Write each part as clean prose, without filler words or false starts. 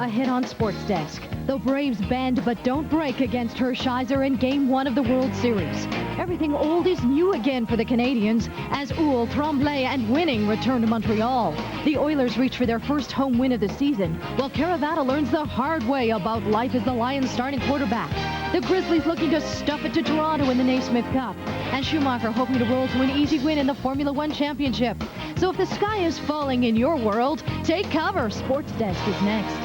Ahead on SportsDesk, the Braves bend but don't break against Hershiser in Game 1 of the World Series. Everything old is new again for the Canadiens as Houle, Tremblay, and Winning return to Montreal. The Oilers reach for their first home win of the season, while Caravana learns the hard way about life as the Lions' starting quarterback. The Grizzlies looking to stuff it to Toronto in the Naismith Cup, and Schumacher hoping to roll to an easy win in the Formula One Championship. So if the sky is falling in your world, take cover. SportsDesk is next.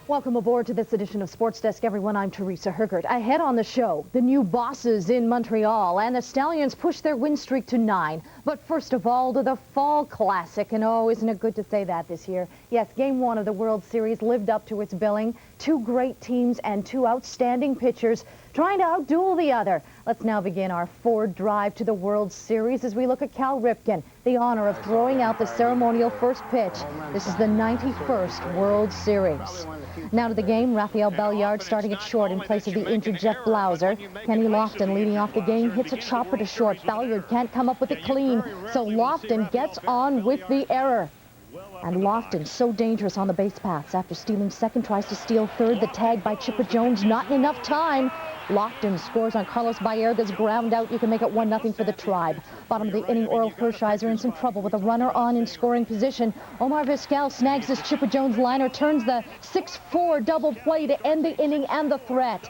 Welcome aboard to this edition of SportsDesk, everyone. I'm Teresa Hergert. Ahead on the show, the new bosses in Montreal, and the Stallions push their win streak to 9. But first of all, to the Fall Classic. And oh, isn't it good to say that this year? Yes, Game 1 of the World Series lived up to its billing. Two great teams and two outstanding pitchers trying to outduel the other. Let's now begin our Ford drive to the World Series as we look at Cal Ripken, the honor of throwing out the ceremonial first pitch. This is the 91st World Series. Now to the game, Rafael Belliard starting at short in place of the injured Jeff Blauser. Kenny Lofton leading off the game hits a chopper to short. Belliard can't come up with it clean, so Lofton gets on with the error. And Lofton so dangerous on the base paths. After stealing second, tries to steal third. The tag by Chipper Jones, not in enough time. Lofton scores on Carlos Baerga's ground out. You can make it 1-0 for the Tribe. Bottom of the inning, Oral Hershiser in some trouble with a runner on in scoring position. Omar Vizquel snags this Chipper Jones liner, turns the 6-4 double play to end the inning and the threat.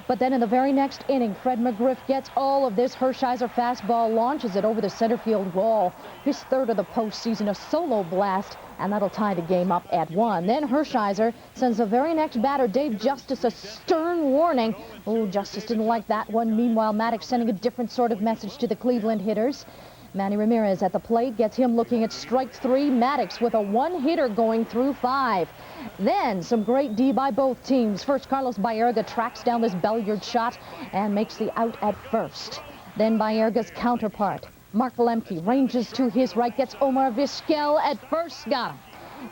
But then in the very next inning, Fred McGriff gets all of this Hershiser fastball, launches it over the center field wall. His third of the postseason, a solo blast, and that'll tie the game up at 1. Then Hershiser sends the very next batter, Dave Justice, a stern warning. Oh, Justice didn't like that one. Meanwhile, Maddox sending a different sort of message to the Cleveland hitters. Manny Ramirez at the plate gets him looking at strike 3. Maddox with a one-hitter going through 5. Then some great D by both teams. First, Carlos Baerga tracks down this Belliard shot and makes the out at first. Then Baerga's counterpart, Mark Lemke, ranges to his right, gets Omar Vizquel at first, got him.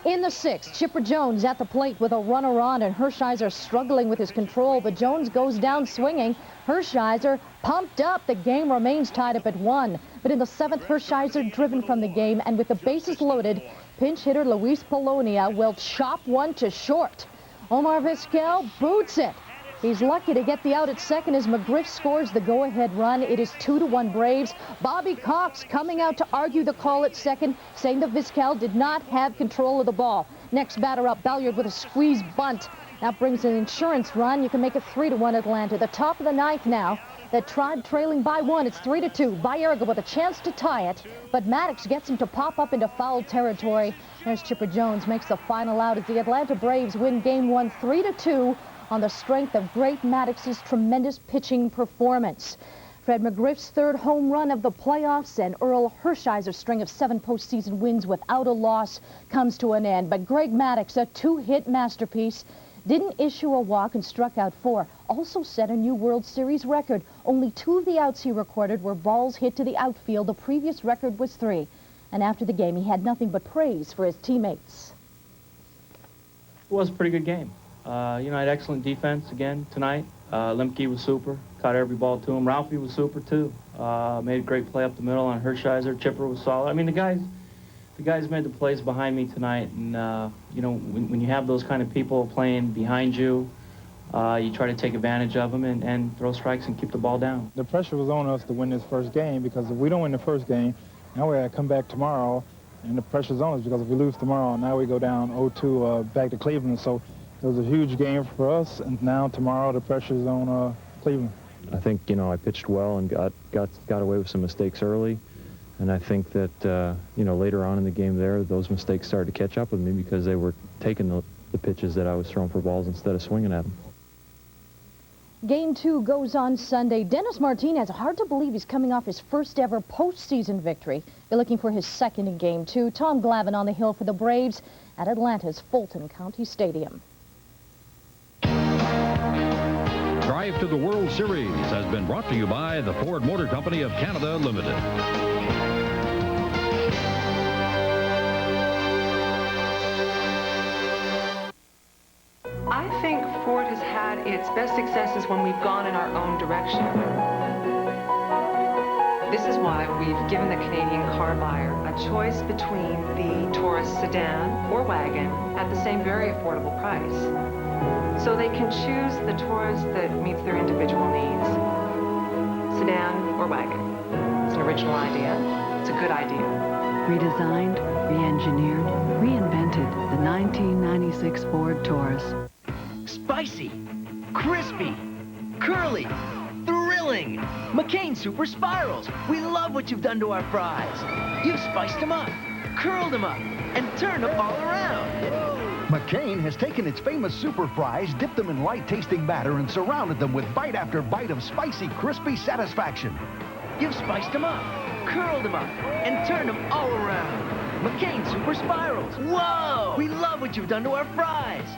In the 6th, Chipper Jones at the plate with a runner on, and Hershiser struggling with his control, but Jones goes down swinging. Hershiser pumped up. The game remains tied up at 1. But in the 7th, Hershiser driven from the game, and with the bases loaded, pinch hitter Luis Polonia will chop one to short. Omar Vizquel boots it. He's lucky to get the out at second as McGriff scores the go-ahead run. It is 2-1 Braves. Bobby Cox coming out to argue the call at second, saying that Vizquel did not have control of the ball. Next batter up, Belliard with a squeeze bunt. That brings an insurance run. You can make it 3-1 Atlanta. The top of the 9th now. The Tribe trailing by 1. It's 3-2. Baerga with a chance to tie it, but Maddox gets him to pop up into foul territory. There's Chipper Jones, makes the final out as the Atlanta Braves win Game 1 3-2 on the strength of Great Maddox's tremendous pitching performance. Fred McGriff's third home run of the playoffs and Earl Hershiser's string of 7 postseason wins without a loss comes to an end. But Greg Maddux, a 2-hit masterpiece, didn't issue a walk and struck out 4. Also set a new World Series record. Only 2 of the outs he recorded were balls hit to the outfield. The previous record was 3. And after the game, he had nothing but praise for his teammates. It was a pretty good game. I had excellent defense again tonight. Lemke was super, caught every ball to him. Ralphie was super too. Made a great play up the middle on Hershiser. Chipper was solid. I mean, the guys made the plays behind me tonight, and when you have those kind of people playing behind you, you try to take advantage of them and throw strikes and keep the ball down. The pressure was on us to win this first game, because if we don't win the first game, now we got to come back tomorrow, and the pressure's on us, because if we lose tomorrow, now we go down 0-2 back to Cleveland. So it was a huge game for us, and now tomorrow the pressure's on Cleveland. I think, I pitched well and got away with some mistakes early. And I think that, later on in the game there, those mistakes started to catch up with me because they were taking the pitches that I was throwing for balls instead of swinging at them. Game 2 goes on Sunday. Dennis Martinez, hard to believe he's coming off his first ever postseason victory. They're looking for his second in Game 2. Tom Glavine on the hill for the Braves at Atlanta's Fulton County Stadium. Drive to the World Series has been brought to you by the Ford Motor Company of Canada Limited. I think Ford has had its best successes when we've gone in our own direction. This is why we've given the Canadian car buyer a choice between the Taurus sedan or wagon at the same very affordable price. So they can choose the Taurus that meets their individual needs, sedan or wagon. It's an original idea. It's a good idea. Redesigned, re-engineered, reinvented, the 1996 Ford Taurus. Spicy, crispy, curly, thrilling. McCain Super Spirals. We love what you've done to our fries. You've spiced them up, curled them up, and turned them all around. McCain has taken its famous super fries, dipped them in light-tasting batter, and surrounded them with bite after bite of spicy, crispy satisfaction. You've spiced them up, curled them up, and turned them all around. McCain Super Spirals. Whoa! We love what you've done to our fries.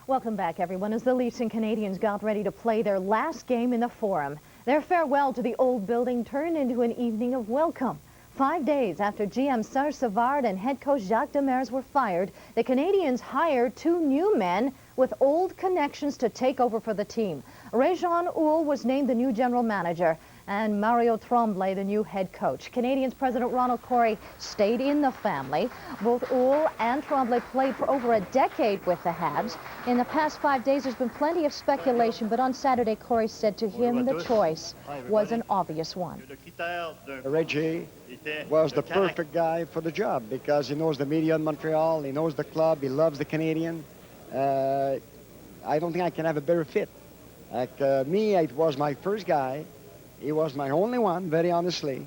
Welcome back, everyone, as the Leafs and Canadiens got ready to play their last game in the Forum. Their farewell to the old building turned into an evening of welcome. 5 days after GM Serge Savard and head coach Jacques Demers were fired, the Canadiens hired 2 new men with old connections to take over for the team. Réjean Houle was named the new general manager, and Mario Tremblay the new head coach. Canadiens President Ronald Corey stayed in the family. Both Houle and Tremblay played for over a decade with the Habs. In the past 5 days, there's been plenty of speculation, but on Saturday, Corey said to him the choice was an obvious one. Reggie was the perfect guy for the job because he knows the media in Montreal, he knows the club, he loves the Canadian. I don't think I can have a better fit. Like me, it was my first guy. He was my only one, very honestly.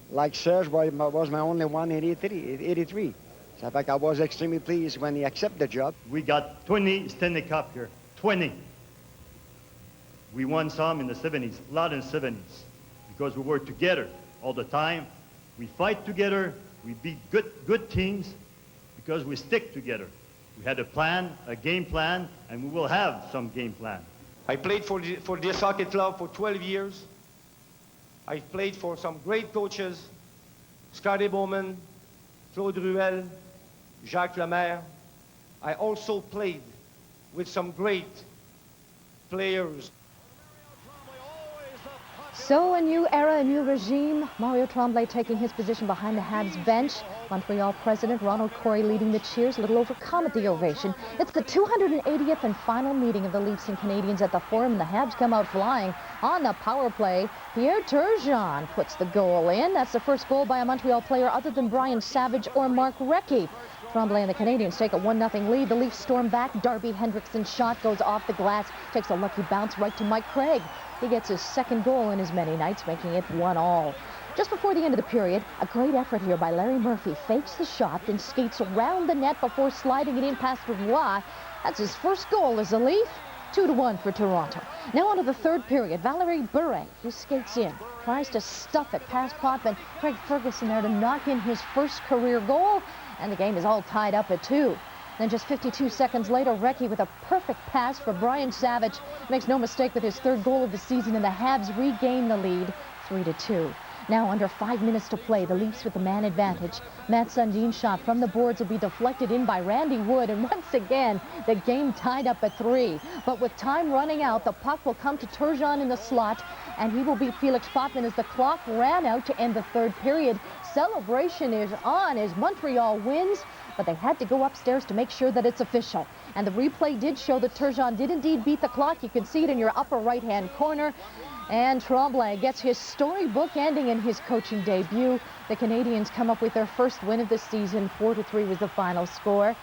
Like Serge was my only one in 83. So in fact, I was extremely pleased when he accepted the job. We got 20 Stanley Cup here, 20. We won some in the 70s, a lot in the 70s, because we were together all the time. We fight together, we beat good teams because we stick together. We had a plan, a game plan, and we will have some game plan. I played for this hockey club for 12 years. I played for some great coaches, Scotty Bowman, Claude Ruel, Jacques Lemaire. I also played with some great players. So a new era, a new regime. Mario Tremblay taking his position behind the Habs bench. Montreal President Ronald Corey leading the cheers, a little overcome at the ovation. It's the 280th and final meeting of the Leafs and Canadiens at the Forum. The Habs come out flying on the power play. Pierre Turgeon puts the goal in. That's the first goal by a Montreal player other than Brian Savage or Mark Recchi. Tremblay and the Canadiens take a 1-0 lead. The Leafs storm back. Darby Hendrickson's shot goes off the glass, takes a lucky bounce right to Mike Craig. He gets his second goal in as many nights, making it 1-1. Just before the end of the period, a great effort here by Larry Murphy. Fakes the shot, then skates around the net before sliding it in past Roy. That's his first goal as a Leaf. 2-1 for Toronto. Now on to the third period. Valerie Bure, he skates in, tries to stuff it past Potvin. Craig Ferguson there to knock in his first career goal, and the game is all tied up at 2. Then just 52 seconds later, Recchi with a perfect pass for Brian Savage. Makes no mistake with his third goal of the season, and the Habs regain the lead 3-2. Now under 5 minutes to play, the Leafs with the man advantage. Matt Sundin's shot from the boards will be deflected in by Randy Wood, and once again, the game tied up at 3. But with time running out, the puck will come to Turgeon in the slot, and he will beat Felix Potvin as the clock ran out to end the third period. Celebration is on as Montreal wins, but they had to go upstairs to make sure that it's official. And the replay did show that Turgeon did indeed beat the clock. You can see it in your upper right-hand corner. And Tremblay gets his storybook ending in his coaching debut. The Canadiens come up with their first win of the season. 4-3 was the final score.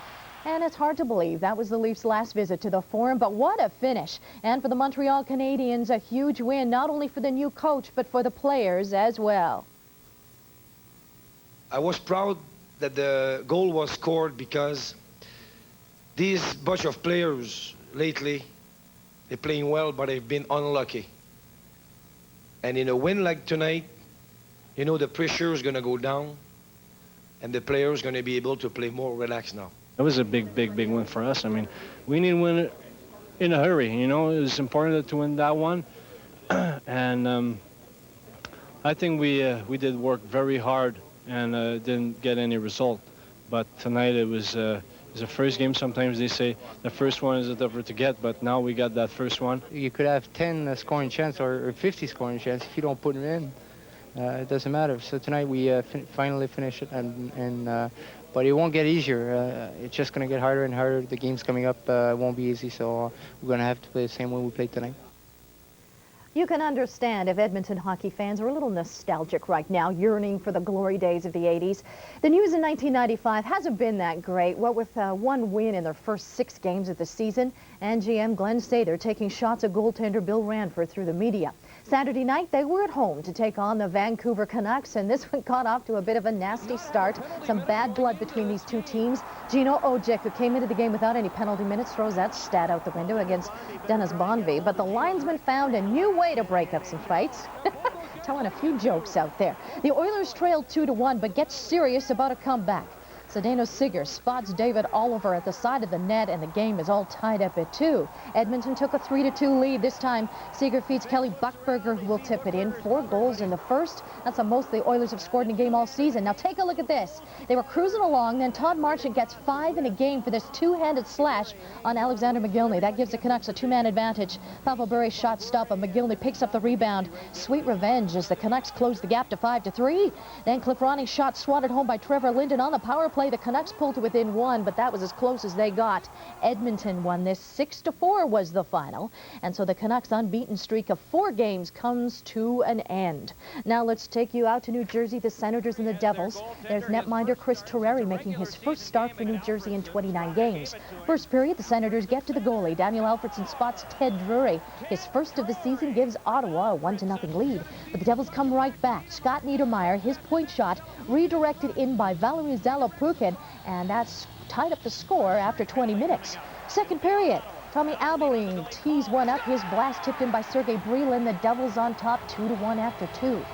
And it's hard to believe that was the Leafs' last visit to the Forum, but what a finish. And for the Montreal Canadiens, a huge win, not only for the new coach, but for the players as well. I was proud that the goal was scored because these bunch of players lately, they're playing well, but they've been unlucky. And in a win like tonight, you know the pressure is going to go down, and the players are going to be able to play more relaxed now. It was a big win for us. I mean, we need to win it in a hurry. You know, it was important to win that one. And I think we did work very hard and didn't get any result. But tonight it was the first game. Sometimes they say the first one is tougher to get, but now we got that first one. You could have 10 scoring chance or 50 scoring chance if you don't put them in. It doesn't matter. So tonight we finally finish it, but it won't get easier. It's just going to get harder and harder. The games coming up won't be easy, so we're going to have to play the same way we played tonight. You can understand if Edmonton hockey fans are a little nostalgic right now, yearning for the glory days of the 80s. The News in 1995 hasn't been that great, what with one win in their first 6 games of the season, and GM Glenn Sather taking shots at goaltender Bill Ranford through the media. Saturday night, they were at home to take on the Vancouver Canucks, and this one got off to a bit of a nasty start. Some bad blood between these two teams. Gino Ojek, who came into the game without any penalty minutes, throws that stat out the window against Dennis Bonvie. But the linesman found a new way to break up some fights. Telling a few jokes out there. The Oilers trailed 2-1, but get serious about a comeback. Zdeno Seger spots David Oliver at the side of the net, and the game is all tied up at 2. Edmonton took a 3-2 lead. This time, Seger feeds Kelly Buchberger, who will tip it in. 4 goals in the first. That's the most the Oilers have scored in a game all season. Now take a look at this. They were cruising along, then Todd Marchant gets 5 in a game for this two-handed slash on Alexander McGillney. That gives the Canucks a 2-man advantage. Pavel Bure's shot stop, and McGillney picks up the rebound. Sweet revenge as the Canucks close the gap to 5-3. Then Cliff Ronnie's shot swatted home by Trevor Linden on the power play. The Canucks pulled to within 1, but that was as close as they got. Edmonton won this. 6-4 was the final, and so the Canucks' unbeaten streak of 4 games comes to an end. Now let's take you out to New Jersey, the Senators and the Devils. There's netminder Chris Terreri making his first start for New Jersey in 29 games. First period, the Senators get to the goalie. Daniel Alfredson spots Ted Drury. His first of the season gives Ottawa a 1-0 lead, but the Devils come right back. Scott Niedermayer, his point shot redirected in by Valery Zalopukin, and that's tied up the score after 20 minutes. Second period, Tommy Abilene tees one up. His blast tipped in by Sergei Brylin. The Devils on top 2-1 after 2.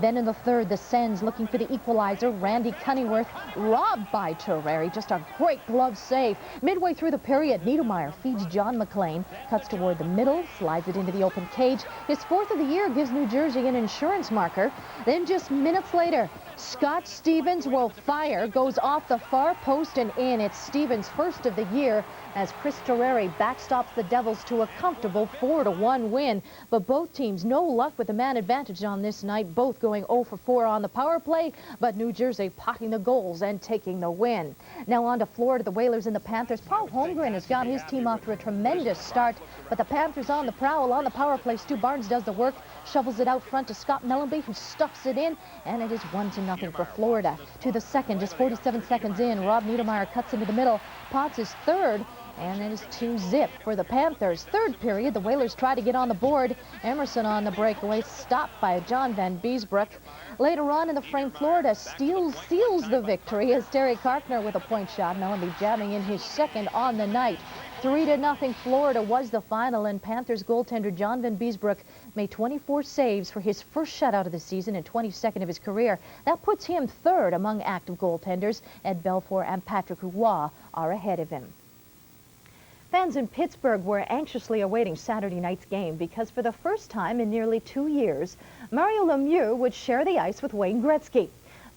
Then in the third, the Sens looking for the equalizer. Randy Cunningworth robbed by Terreri. Just a great glove save. Midway through the period, Niedermayer feeds John McLean, cuts toward the middle, slides it into the open cage. His 4th of the year gives New Jersey an insurance marker. Then just minutes later, Scott Stevens will fire, goes off the far post and in. It's Stevens' first of the year as Chris Terreri backstops the Devils to a comfortable 4-1 win. But both teams no luck with the man advantage on this night, both going 0-for-4 on the power play, but New Jersey potting the goals and taking the win. Now on to Florida, the Whalers and the Panthers. Paul Holmgren has got his team off to a tremendous start, but the Panthers on the prowl on the power play. Stu Barnes does the work, shovels it out front to Scott Mellenby, who stuffs it in, and it is 1-0 for Florida. To the second, just 47 seconds in, Rob Niedermayer cuts into the middle. Potts is third, and it is 2-0 for the Panthers. Third period, the Whalers try to get on the board. Emerson on the breakaway, stopped by John Van Beesbroek. Later on in the frame, Florida seals the victory as Terry Karkner with a point shot. Mellenby jamming in his second on the night. 3-0 Florida was the final, and Panthers goaltender John Van Beesbroek made 24 saves for his first shutout of the season and 22nd of his career. That puts him third among active goaltenders. Ed Belfour and Patrick Roy are ahead of him. Fans in Pittsburgh were anxiously awaiting Saturday night's game because for the first time in nearly 2 years, Mario Lemieux would share the ice with Wayne Gretzky.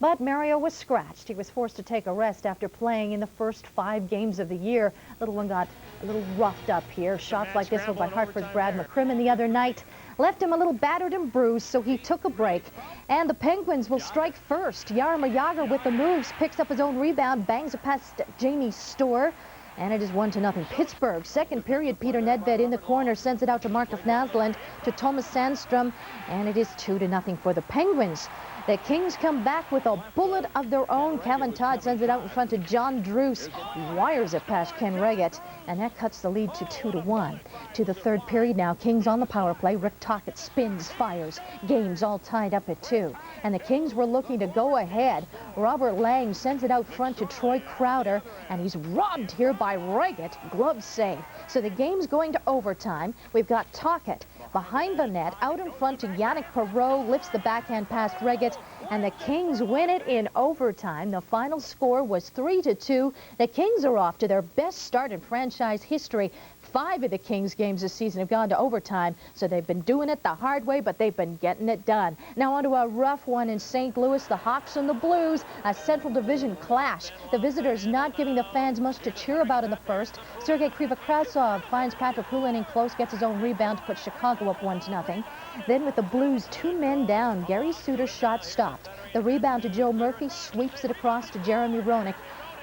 But Mario was scratched. He was forced to take a rest after playing in the first 5 games of the year. Little one got a little roughed up here. Shots like this one by Hartford's Brad McCrimmon the other night left him a little battered and bruised, so he took a break. And the Penguins will strike first. Jaromir Jagr with the moves, picks up his own rebound, bangs it past Jamie Storr. And it is 1-0 Pittsburgh. Second period, Peter Nedved in the corner sends it out to Marcus Naslund, to Thomas Sandstrom, and it is 2-0 for the Penguins. The Kings come back with a bullet of their own. Kevin Todd sends it out in front of John Druce, wires it past Ken Reggett, and that cuts the lead to 2-1. To the third period now, Kings on the power play. Rick Tocchet spins, fires. Game's all tied up at 2. And the Kings were looking to go ahead. Robert Lang sends it out front to Troy Crowder, and he's robbed here by Reggett. Glove save. So the game's going to overtime. We've got Tocchet behind the net, out in front to Yannick Perreault, lifts the backhand past Reggett, and the Kings win it in overtime. The final score was 3-2. The Kings are off to their best start in franchise history. 5 of the Kings games this season have gone to overtime, so they've been doing it the hard way, but they've been getting it done. Now on to a rough one in St. Louis, the Hawks and the Blues, a Central Division clash. The visitors not giving the fans much to cheer about in the first. Sergei Krivokrasov finds Patrick Hulin in close, gets his own rebound to put Chicago up 1-0. Then with the Blues 2 men down, Gary Suter's shot stopped. The rebound to Joe Murphy, sweeps it across to Jeremy Roenick.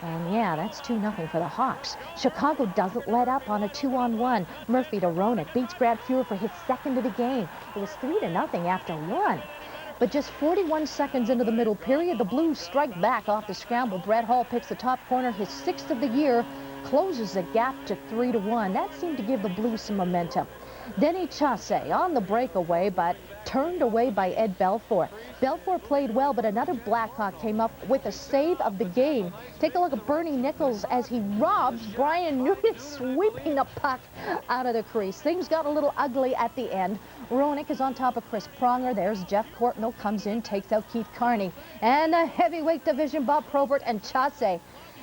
And yeah, that's 2-0 for the Hawks. Chicago doesn't let up on a 2-on-1. Murphy to Roenick beats Brad Fuhrer for his second of the game. It was 3-0 after 1. But just 41 seconds into the middle period, the Blues strike back off the scramble. Brett Hall picks the top corner, his 6th of the year, closes the gap to 3-1. That seemed to give the Blues some momentum. Denny Chasse on the breakaway, but turned away by Ed Belfour. Belfour played well, but another Blackhawk came up with a save of the game. Take a look at Bernie Nichols as he robs Brian Nugent, sweeping the puck out of the crease. Things got a little ugly at the end. Roenick is on top of Chris Pronger. There's Jeff Courtnall, comes in, takes out Keith Carney. And the heavyweight division, Bob Probert and Chasse.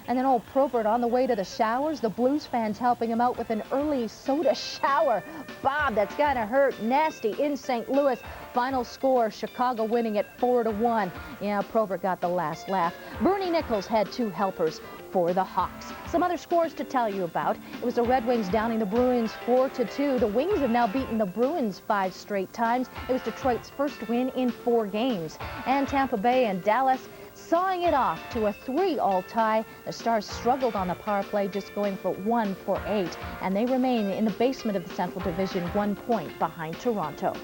And then old Probert on the way to the showers. The Blues fans helping him out with an early soda shower. Bob, that's gonna hurt nasty in St. Louis. Final score, Chicago winning at 4-1. Yeah, Probert got the last laugh. Bernie Nichols had 2 helpers for the Hawks. Some other scores to tell you about. It was the Red Wings downing the Bruins 4-2. The Wings have now beaten the Bruins 5 straight times. It was Detroit's first win in 4 games. And Tampa Bay and Dallas sawing it off to a 3-all tie. The Stars struggled on the power play, just going for 1 for 8. And they remain in the basement of the Central Division, 1 point behind Toronto.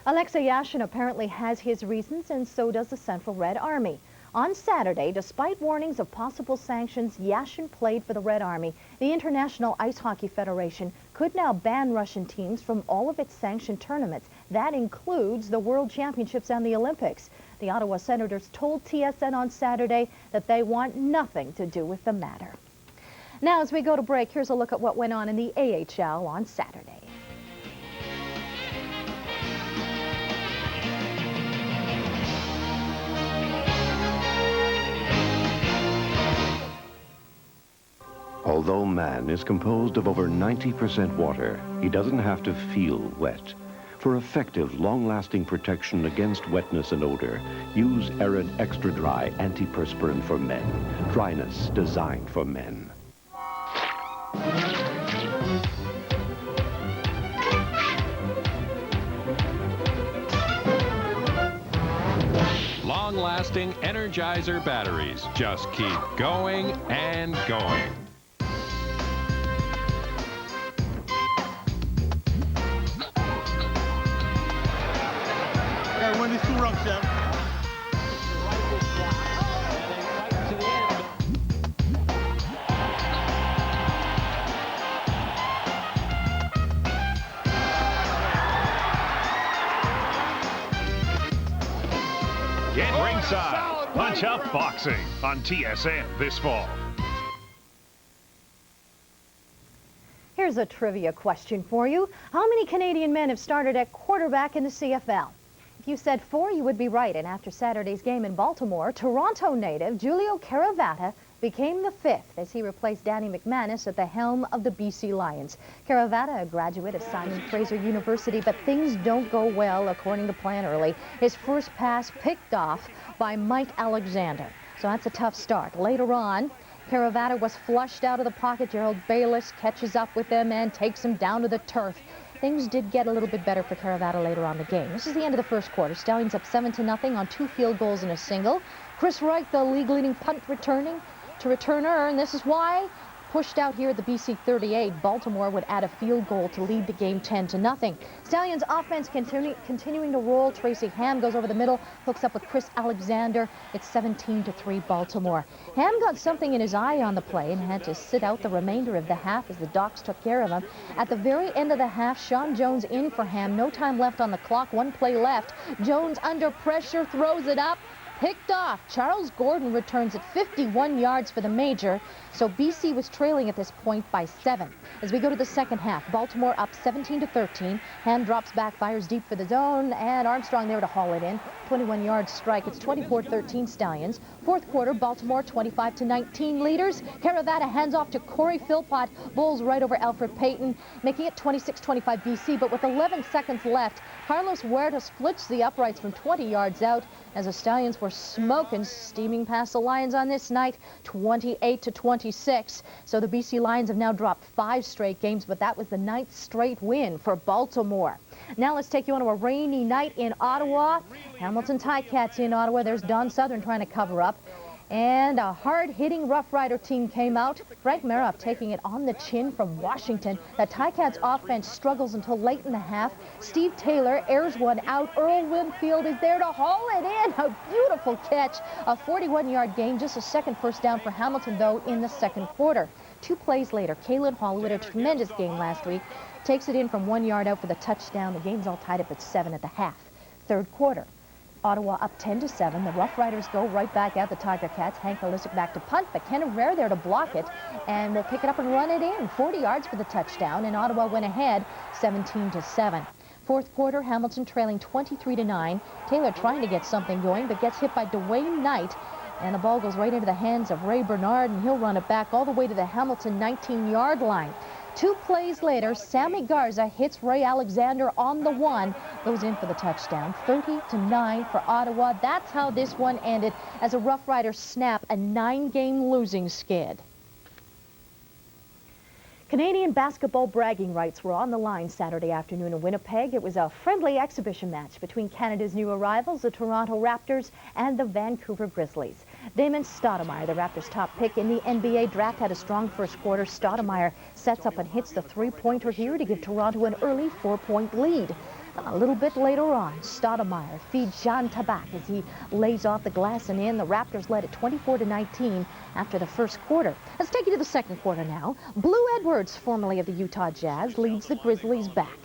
Alexei Yashin apparently has his reasons, and so does the Central Red Army. On Saturday, despite warnings of possible sanctions, Yashin played for the Red Army. The International Ice Hockey Federation could now ban Russian teams from all of its sanctioned tournaments. That includes the World Championships and the Olympics. The Ottawa Senators told TSN on Saturday that they want nothing to do with the matter. Now, as we go to break, here's a look at what went on in the AHL on Saturday. Although man is composed of over 90% water, he doesn't have to feel wet. For effective, long-lasting protection against wetness and odor, use Arid Extra Dry Antiperspirant for Men. Dryness designed for men. Long-lasting Energizer batteries. Just keep going and going. Win these 2 runs, Jeff. Get ringside. Punch Up Boxing on TSN this fall. Here's a trivia question for you. How many Canadian men have started at quarterback in the CFL? If you said 4, you would be right. And after Saturday's game in Baltimore, Toronto native Julio Caravata became the 5th as he replaced Danny McManus at the helm of the BC Lions. Caravata, a graduate of Simon Fraser University, but things don't go well according to plan early. His first pass picked off by Mike Alexander. So that's a tough start. Later on, Caravata was flushed out of the pocket. Gerald Bayless catches up with him and takes him down to the turf. Things did get a little bit better for Caravata later on in the game. This is the end of the first quarter. Stallions up 7-0 on 2 field goals and a single. Chris Wright, the league-leading punt returner, and this is why. Pushed out here at the BC 38, Baltimore would add a field goal to lead the game 10-0. Stallions offense continuing to roll. Tracy Ham goes over the middle, hooks up with Chris Alexander. It's 17-3 Baltimore. Ham got something in his eye on the play and had to sit out the remainder of the half as the Docs took care of him. At the very end of the half, Sean Jones in for Ham. No time left on the clock, 1 play left. Jones under pressure, throws it up. picked off. Charles Gordon returns at 51 yards for the major, so BC was trailing at this point by 7. As we go to the second half, Baltimore up 17-13. Hand drops back, fires deep for the zone, and Armstrong there to haul it in. 21-yard strike. It's 24-13 Stallions. Fourth quarter, Baltimore 25-19 leaders. Caravana hands off to Corey Philpott, bowls right over Alfred Payton, making it 26-25 BC. But with 11 seconds left, Carlos Huerta splits the uprights from 20 yards out as the Stallions were steaming past the Lions on this night, 28-26. So the BC Lions have now dropped 5 straight games, but that was the 9th straight win for Baltimore. Now let's take you on to a rainy night in Ottawa. Hamilton Ticats in Ottawa. There's Don Southern trying to cover up. And a hard-hitting Rough Rider team came out. Frank Maroff taking it on the chin from Washington. The Ticats offense struggles until late in the half. Steve Taylor airs one out. Earl Winfield is there to haul it in. A beautiful catch. A 41-yard gain. Just a second first down for Hamilton, though, in the second quarter. 2 plays later, Kalen Hall, who had a tremendous game last week, takes it in from 1 yard out for the touchdown. The game's all tied up at 7 at the half. Third quarter. Ottawa up 10-7. The Rough Riders go right back at the Tiger Cats. Hank Olisic back to punt, but Ken Herrera there to block it, and will pick it up and run it in. 40 yards for the touchdown, and Ottawa went ahead 17-7. Fourth quarter, Hamilton trailing 23-9. Taylor trying to get something going, but gets hit by Dwayne Knight, and the ball goes right into the hands of Ray Bernard, and he'll run it back all the way to the Hamilton 19-yard line. 2 plays later, Sammy Garza hits Ray Alexander on the 1, goes in for the touchdown. 30-9 for Ottawa. That's how this one ended as the Rough Riders snap a 9-game losing skid. Canadian basketball bragging rights were on the line Saturday afternoon in Winnipeg. It was a friendly exhibition match between Canada's new arrivals, the Toronto Raptors, and the Vancouver Grizzlies. Damon Stoudemire, the Raptors' top pick in the NBA draft, had a strong first quarter. Stoudemire sets up and hits the 3-pointer here to give Toronto an early 4-point lead. A little bit later on, Stoudemire feeds Jean Tabak as he lays off the glass and in. The Raptors led at 24-19 after the first quarter. Let's take you to the second quarter now. Blue Edwards, formerly of the Utah Jazz, leads the Grizzlies back.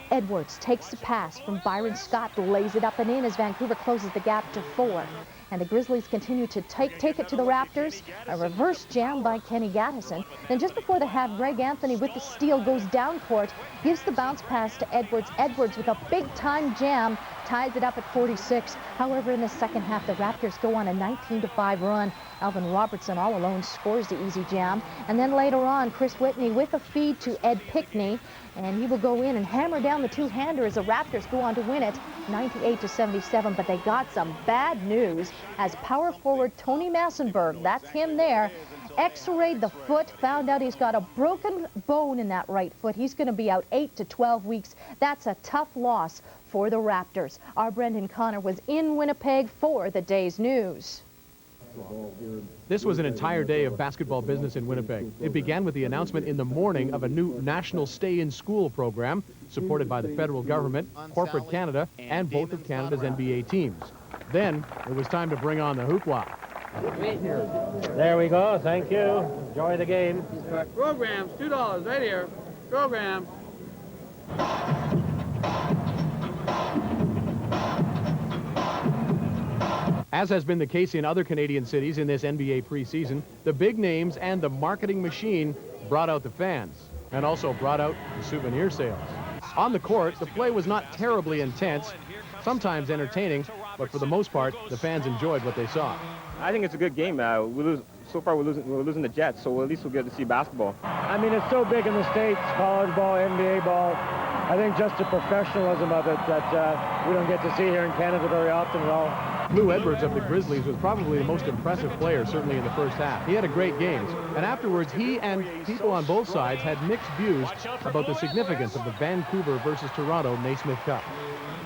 Edwards takes the pass from Byron Scott, lays it up and in as Vancouver closes the gap to 4. And the Grizzlies continue to take it to the Raptors. A reverse jam by Kenny Gattison. Then just before the half, Greg Anthony with the steal goes down court, gives the bounce pass to Edwards. Edwards with a big-time jam ties it up at 46. However, in the second half, the Raptors go on a 19-5 run. Alvin Robertson all alone scores the easy jam. And then later on, Chris Whitney with a feed to Ed Pickney. And he will go in and hammer down the two-hander as the Raptors go on to win it 98-77. But they got some bad news as power forward Tony Massenberg, that's him there, x-rayed the foot, found out he's got a broken bone in that right foot. He's going to be out 8 to 12 weeks. That's a tough loss for the Raptors. Our Brendan Connor was in Winnipeg for the day's news. This was an entire day of basketball business in Winnipeg. It began with the announcement in the morning of a new national stay-in-school program supported by the federal government, corporate Canada, and both of Canada's NBA teams. Then it was time to bring on the hoopla. There we go. Thank you. Enjoy the game. Programs, $2 right here. Programs. As has been the case in other Canadian cities in this NBA preseason, the big names and the marketing machine brought out the fans and also brought out the souvenir sales. On the court, the play was not terribly intense, sometimes entertaining, but for the most part, the fans enjoyed what they saw. I think it's a good game. So far, we're losing the Jets, so at least we'll get to see basketball. I mean, it's so big in the States, college ball, NBA ball. I think just the professionalism of it that we don't get to see here in Canada very often at all. Lou Edwards of the Grizzlies was probably the most impressive player, certainly in the first half. He had a great game, and afterwards he and people on both sides had mixed views about the significance of the Vancouver versus Toronto Naismith Cup.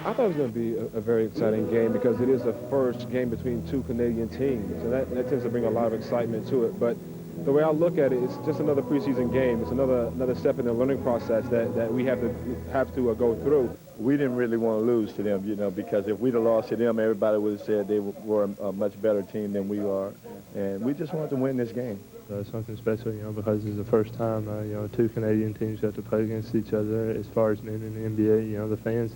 I thought it was going to be a very exciting game because it is the first game between two Canadian teams, and that tends to bring a lot of excitement to it. But the way I look at it, it's just another preseason game. It's another step in the learning process that we have to go through. We didn't really want to lose to them, because if we'd have lost to them, everybody would have said they were a much better team than we are, and we just wanted to win this game. Something special, because it's the first time, two Canadian teams have to play against each other as far as men in the NBA. The fans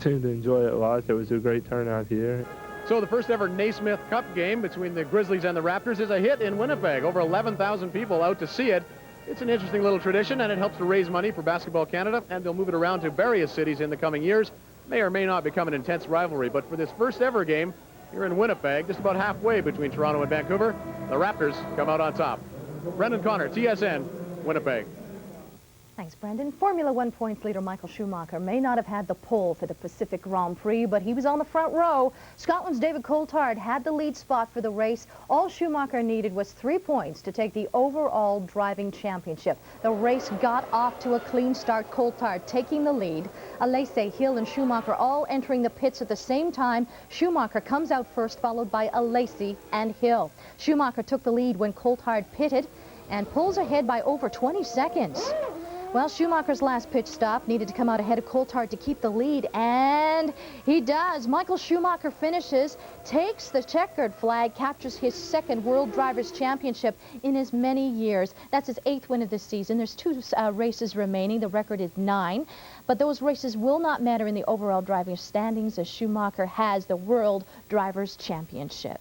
seem to enjoy it a lot. There was a great turnout here. So the first ever Naismith Cup game between the Grizzlies and the Raptors is a hit in Winnipeg. Over 11,000 people out to see it. It's an interesting little tradition, and it helps to raise money for Basketball Canada, and they'll move it around to various cities in the coming years. May or may not become an intense rivalry, but for this first ever game here in Winnipeg, just about halfway between Toronto and Vancouver, the Raptors come out on top. Brendan Connor, TSN, Winnipeg. Thanks, Brendan. Formula One points leader Michael Schumacher may not have had the pole for the Pacific Grand Prix, but he was on the front row. Scotland's David Coulthard had the lead spot for the race. All Schumacher needed was 3 points to take the overall driving championship. The race got off to a clean start, Coulthard taking the lead. Alesi, Hill, and Schumacher all entering the pits at the same time. Schumacher comes out first, followed by Alesi and Hill. Schumacher took the lead when Coulthard pitted and pulls ahead by over 20 seconds. Well, Schumacher's last pit stop needed to come out ahead of Coulthard to keep the lead, and he does. Michael Schumacher finishes, takes the checkered flag, captures his second World Drivers' Championship in as many years. That's his 8th win of the season. There's 2 races remaining. The record is 9, but those races will not matter in the overall driving standings as Schumacher has the World Drivers' Championship.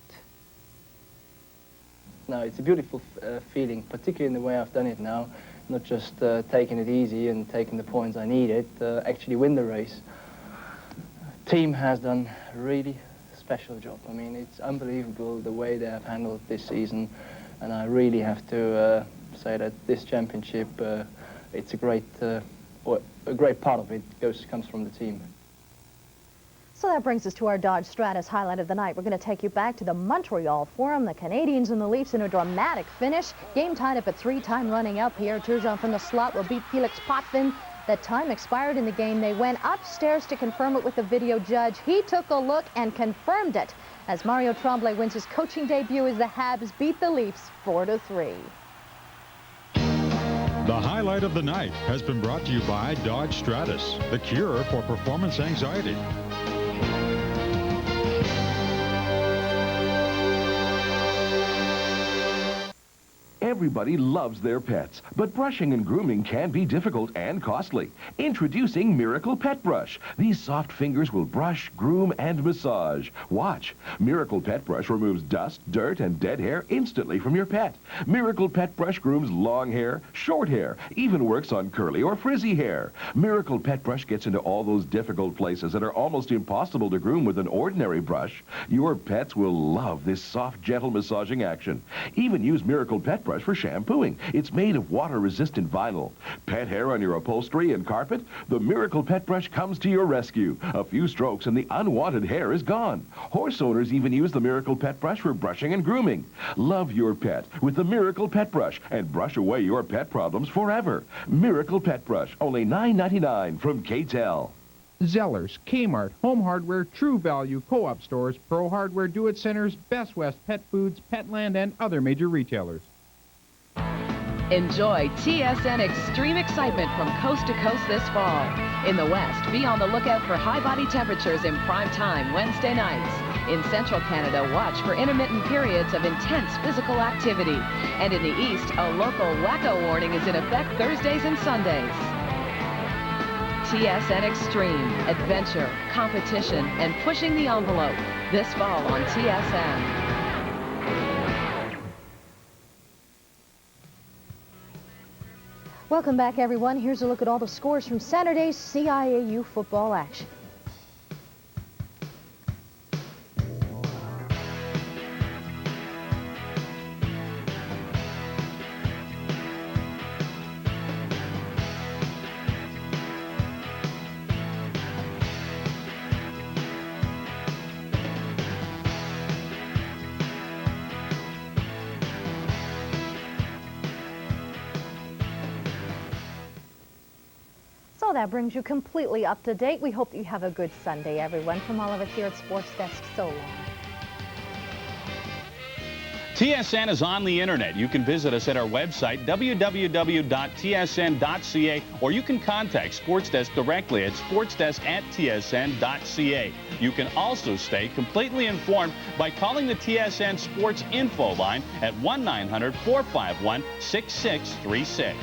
No, it's a beautiful feeling, particularly in the way I've done it now. Not just taking it easy and taking the points I needed, actually win the race. Team has done a really special job. I mean, it's unbelievable the way they have handled this season, and I really have to say that this championship, it's a great part of it comes from the team. So that brings us to our Dodge Stratus highlight of the night. We're going to take you back to the Montreal Forum. The Canadiens and the Leafs in a dramatic finish. Game tied up at 3, time running out. Pierre Turgeon from the slot will beat Felix Potvin. That time expired in the game. They went upstairs to confirm it with the video judge. He took a look and confirmed it as Mario Tremblay wins his coaching debut as the Habs beat the Leafs 4-3. The highlight of the night has been brought to you by Dodge Stratus, the cure for performance anxiety. Everybody loves their pets, but brushing and grooming can be difficult and costly. Introducing Miracle Pet Brush. These soft fingers will brush, groom, and massage. Watch. Miracle Pet Brush removes dust, dirt, and dead hair instantly from your pet. Miracle Pet Brush grooms long hair, short hair, even works on curly or frizzy hair. Miracle Pet Brush gets into all those difficult places that are almost impossible to groom with an ordinary brush. Your pets will love this soft, gentle massaging action. Even use Miracle Pet Brush for shampooing. It's made of water-resistant vinyl. Pet hair on your upholstery and carpet? The Miracle Pet Brush comes to your rescue. A few strokes and the unwanted hair is gone. Horse owners even use the Miracle Pet Brush for brushing and grooming. Love your pet with the Miracle Pet Brush and brush away your pet problems forever. Miracle Pet Brush, only $9.99 from K-Tel. Zellers, Kmart, Home Hardware, True Value, Co-op stores, Pro Hardware, Do-It-Centers, Best West Pet Foods, Petland, and other major retailers. Enjoy TSN Extreme Excitement from coast to coast this fall. In the West, be on the lookout for high body temperatures in prime time Wednesday nights. In Central Canada, watch for intermittent periods of intense physical activity. And in the East, a local wacko warning is in effect Thursdays and Sundays. TSN Extreme, adventure, competition, and pushing the envelope this fall on TSN. Welcome back, everyone. Here's a look at all the scores from Saturday's CIAU football action. So that brings you completely up to date. We hope that you have a good Sunday, everyone. From all of us here at Sports Desk, so long. TSN is on the internet. You can visit us at our website, www.tsn.ca, or you can contact SportsDesk directly at sportsdesk@tsn.ca. You can also stay completely informed by calling the TSN Sports Info line at 1-900-451-6636.